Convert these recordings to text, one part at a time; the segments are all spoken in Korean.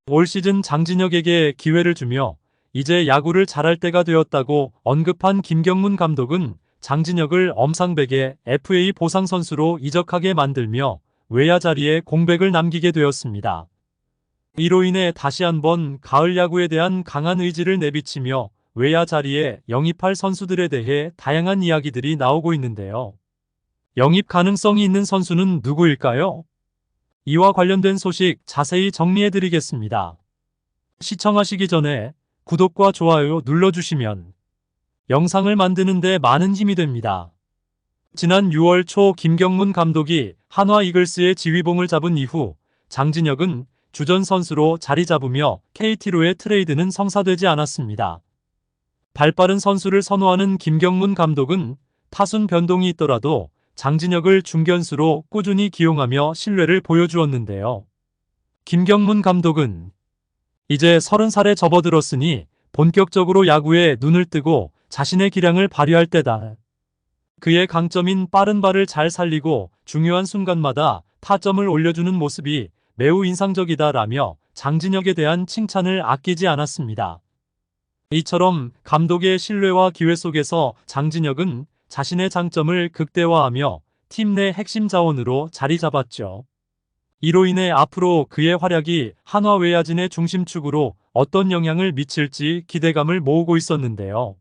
올 시즌 장진혁에게 기회를 주며 이제 야구를 잘할 때가 되었다고 언급한 김경문 감독은 장진혁을 엄상백의 FA 보상 선수로 이적하게 만들며 외야 자리에 공백을 남기게 되었습니다. 이로 인해 다시 한번 가을 야구에 대한 강한 의지를 내비치며 외야 자리에 영입할 선수들에 대해 다양한 이야기들이 나오고 있는데요. 영입 가능성이 있는 선수는 누구일까요? 이와 관련된 소식 자세히 정리해드리겠습니다. 시청하시기 전에 구독과 좋아요 눌러주시면 영상을 만드는데 많은 힘이 됩니다. 지난 6월 초 김경문 감독이 한화 이글스의 지휘봉을 잡은 이후 장진혁은 주전 선수로 자리 잡으며 KT로의 트레이드는 성사되지 않았습니다. 발빠른 선수를 선호하는 김경문 감독은 타순 변동이 있더라도 장진혁을 중견수로 꾸준히 기용하며 신뢰를 보여주었는데요. 김경문 감독은 이제 30살에 접어들었으니 본격적으로 야구에 눈을 뜨고 자신의 기량을 발휘할 때다. 그의 강점인 빠른 발을 잘 살리고 중요한 순간마다 타점을 올려주는 모습이 매우 인상적이다라며 장진혁에 대한 칭찬을 아끼지 않았습니다. 이처럼 감독의 신뢰와 기회 속에서 장진혁은 자신의 장점을 극대화하며 팀 내 핵심 자원으로 자리 잡았죠. 이로 인해 앞으로 그의 활약이 한화 외야진의 중심축으로 어떤 영향을 미칠지 기대감을 모으고 있었는데요.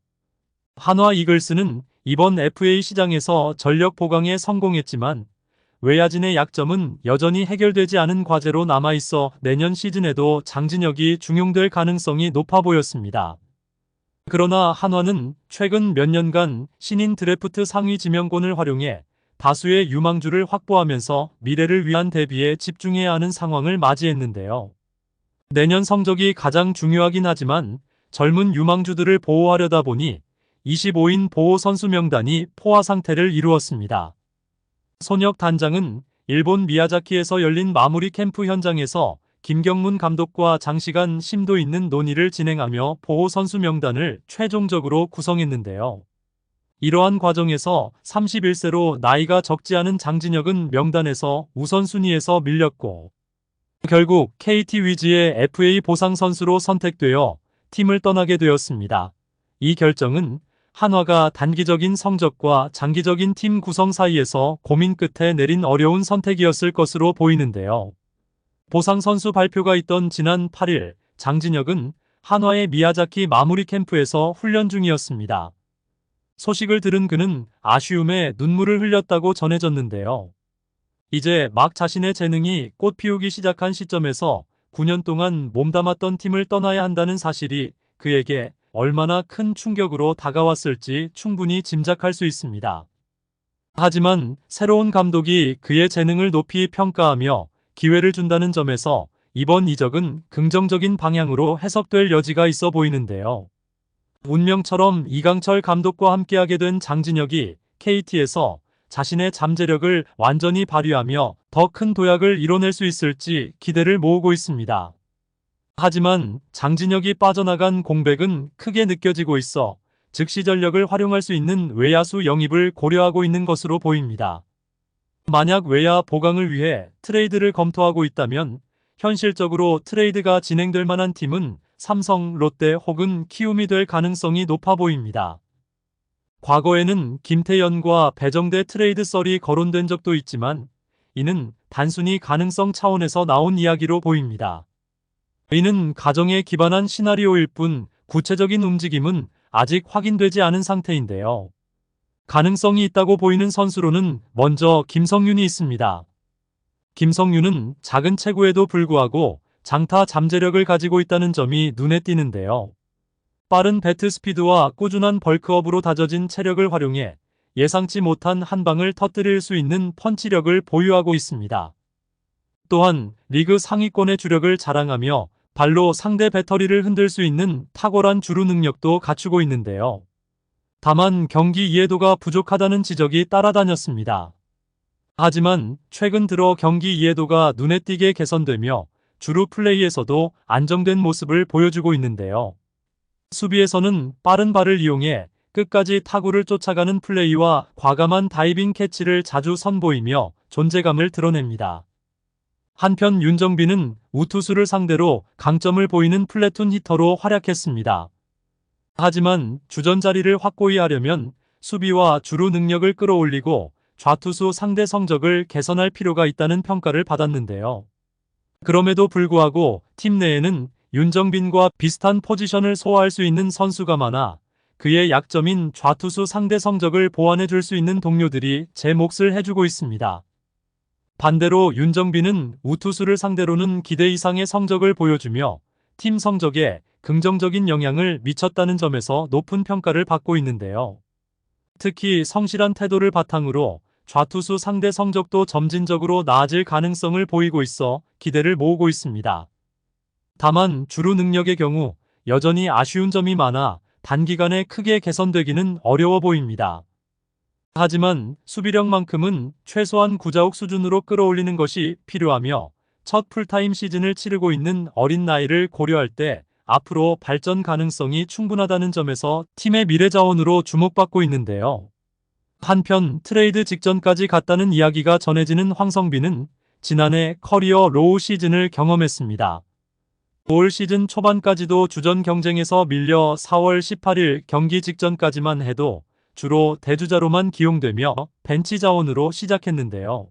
한화 이글스는 이번 FA 시장에서 전력 보강에 성공했지만 외야진의 약점은 여전히 해결되지 않은 과제로 남아있어 내년 시즌에도 장진혁이 중용될 가능성이 높아 보였습니다. 그러나 한화는 최근 몇 년간 신인 드래프트 상위 지명권을 활용해 다수의 유망주를 확보하면서 미래를 위한 대비에 집중해야 하는 상황을 맞이했는데요. 내년 성적이 가장 중요하긴 하지만 젊은 유망주들을 보호하려다 보니 25인 보호 선수 명단이 포화 상태를 이루었습니다. 손혁 단장은 일본 미야자키에서 열린 마무리 캠프 현장에서 김경문 감독과 장시간 심도 있는 논의를 진행하며 보호 선수 명단을 최종적으로 구성했는데요. 이러한 과정에서 31세로 나이가 적지 않은 장진혁은 명단에서 우선순위에서 밀렸고 결국 KT 위즈의 FA 보상 선수로 선택되어 팀을 떠나게 되었습니다. 이 결정은 한화가 단기적인 성적과 장기적인 팀 구성 사이에서 고민 끝에 내린 어려운 선택이었을 것으로 보이는데요. 보상 선수 발표가 있던 지난 8일 장진혁은 한화의 미야자키 마무리 캠프에서 훈련 중이었습니다. 소식을 들은 그는 아쉬움에 눈물을 흘렸다고 전해졌는데요. 이제 막 자신의 재능이 꽃피우기 시작한 시점에서 9년 동안 몸담았던 팀을 떠나야 한다는 사실이 그에게 얼마나 큰 충격으로 다가왔을지 충분히 짐작할 수 있습니다. 하지만 새로운 감독이 그의 재능을 높이 평가하며 기회를 준다는 점에서 이번 이적은 긍정적인 방향으로 해석될 여지가 있어 보이는데요. 운명처럼 이강철 감독과 함께하게 된 장진혁이 KT에서 자신의 잠재력을 완전히 발휘하며 더 큰 도약을 이뤄낼 수 있을지 기대를 모으고 있습니다. 하지만 장진혁이 빠져나간 공백은 크게 느껴지고 있어 즉시 전력을 활용할 수 있는 외야수 영입을 고려하고 있는 것으로 보입니다. 만약 외야 보강을 위해 트레이드를 검토하고 있다면 현실적으로 트레이드가 진행될 만한 팀은 삼성, 롯데 혹은 키움이 될 가능성이 높아 보입니다. 과거에는 김태현과 배정대 트레이드 썰이 거론된 적도 있지만 이는 단순히 가능성 차원에서 나온 이야기로 보입니다. 이는 가정에 기반한 시나리오일 뿐 구체적인 움직임은 아직 확인되지 않은 상태인데요. 가능성이 있다고 보이는 선수로는 먼저 김성윤이 있습니다. 김성윤은 작은 체구에도 불구하고 장타 잠재력을 가지고 있다는 점이 눈에 띄는데요. 빠른 배트 스피드와 꾸준한 벌크업으로 다져진 체력을 활용해 예상치 못한 한 방을 터뜨릴 수 있는 펀치력을 보유하고 있습니다. 또한 리그 상위권의 주력을 자랑하며 발로 상대 배터리를 흔들 수 있는 탁월한 주루 능력도 갖추고 있는데요. 다만 경기 이해도가 부족하다는 지적이 따라다녔습니다. 하지만 최근 들어 경기 이해도가 눈에 띄게 개선되며 주루 플레이에서도 안정된 모습을 보여주고 있는데요. 수비에서는 빠른 발을 이용해 끝까지 타구를 쫓아가는 플레이와 과감한 다이빙 캐치를 자주 선보이며 존재감을 드러냅니다. 한편 윤정빈은 우투수를 상대로 강점을 보이는 플래툰 히터로 활약했습니다. 하지만 주전 자리를 확고히 하려면 수비와 주루 능력을 끌어올리고 좌투수 상대 성적을 개선할 필요가 있다는 평가를 받았는데요. 그럼에도 불구하고 팀 내에는 윤정빈과 비슷한 포지션을 소화할 수 있는 선수가 많아 그의 약점인 좌투수 상대 성적을 보완해 줄 수 있는 동료들이 제 몫을 해주고 있습니다. 반대로 윤정빈은 우투수를 상대로는 기대 이상의 성적을 보여주며 팀 성적에 긍정적인 영향을 미쳤다는 점에서 높은 평가를 받고 있는데요. 특히 성실한 태도를 바탕으로 좌투수 상대 성적도 점진적으로 나아질 가능성을 보이고 있어 기대를 모으고 있습니다. 다만 주루 능력의 경우 여전히 아쉬운 점이 많아 단기간에 크게 개선되기는 어려워 보입니다. 하지만 수비력만큼은 최소한 구자욱 수준으로 끌어올리는 것이 필요하며 첫 풀타임 시즌을 치르고 있는 어린 나이를 고려할 때 앞으로 발전 가능성이 충분하다는 점에서 팀의 미래 자원으로 주목받고 있는데요. 한편 트레이드 직전까지 갔다는 이야기가 전해지는 황성빈은 지난해 커리어 로우 시즌을 경험했습니다. 올 시즌 초반까지도 주전 경쟁에서 밀려 4월 18일 경기 직전까지만 해도 주로 대주자로만 기용되며 벤치 자원으로 시작했는데요.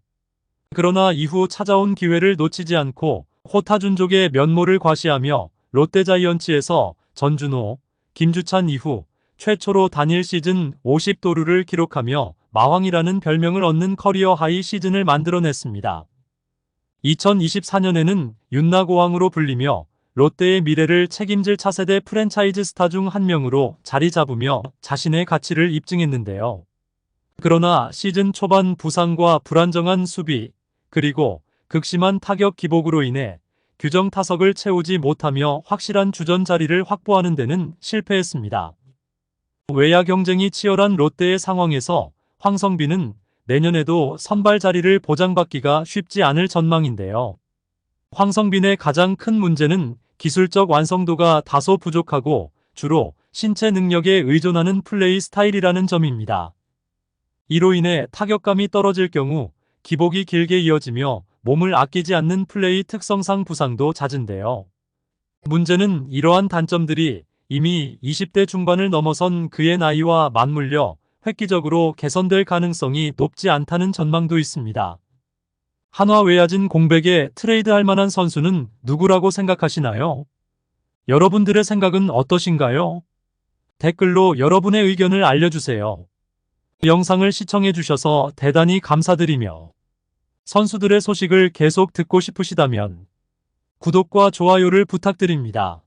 그러나 이후 찾아온 기회를 놓치지 않고 호타준족의 면모를 과시하며 롯데자이언츠에서 전준호, 김주찬 이후 최초로 단일 시즌 50도루를 기록하며 마왕이라는 별명을 얻는 커리어 하이 시즌을 만들어냈습니다. 2024년에는 윤나고왕으로 불리며 롯데의 미래를 책임질 차세대 프랜차이즈 스타 중 한 명으로 자리 잡으며 자신의 가치를 입증했는데요. 그러나 시즌 초반 부상과 불안정한 수비, 그리고 극심한 타격 기복으로 인해 규정 타석을 채우지 못하며 확실한 주전 자리를 확보하는 데는 실패했습니다. 외야 경쟁이 치열한 롯데의 상황에서 황성빈은 내년에도 선발 자리를 보장받기가 쉽지 않을 전망인데요. 황성빈의 가장 큰 문제는 기술적 완성도가 다소 부족하고 주로 신체 능력에 의존하는 플레이 스타일이라는 점입니다. 이로 인해 타격감이 떨어질 경우 기복이 길게 이어지며 몸을 아끼지 않는 플레이 특성상 부상도 잦은데요. 문제는 이러한 단점들이 이미 20대 중반을 넘어선 그의 나이와 맞물려 획기적으로 개선될 가능성이 높지 않다는 전망도 있습니다. 한화 외야진 공백에 트레이드할 만한 선수는 누구라고 생각하시나요? 여러분들의 생각은 어떠신가요? 댓글로 여러분의 의견을 알려주세요. 영상을 시청해주셔서 대단히 감사드리며 선수들의 소식을 계속 듣고 싶으시다면 구독과 좋아요를 부탁드립니다.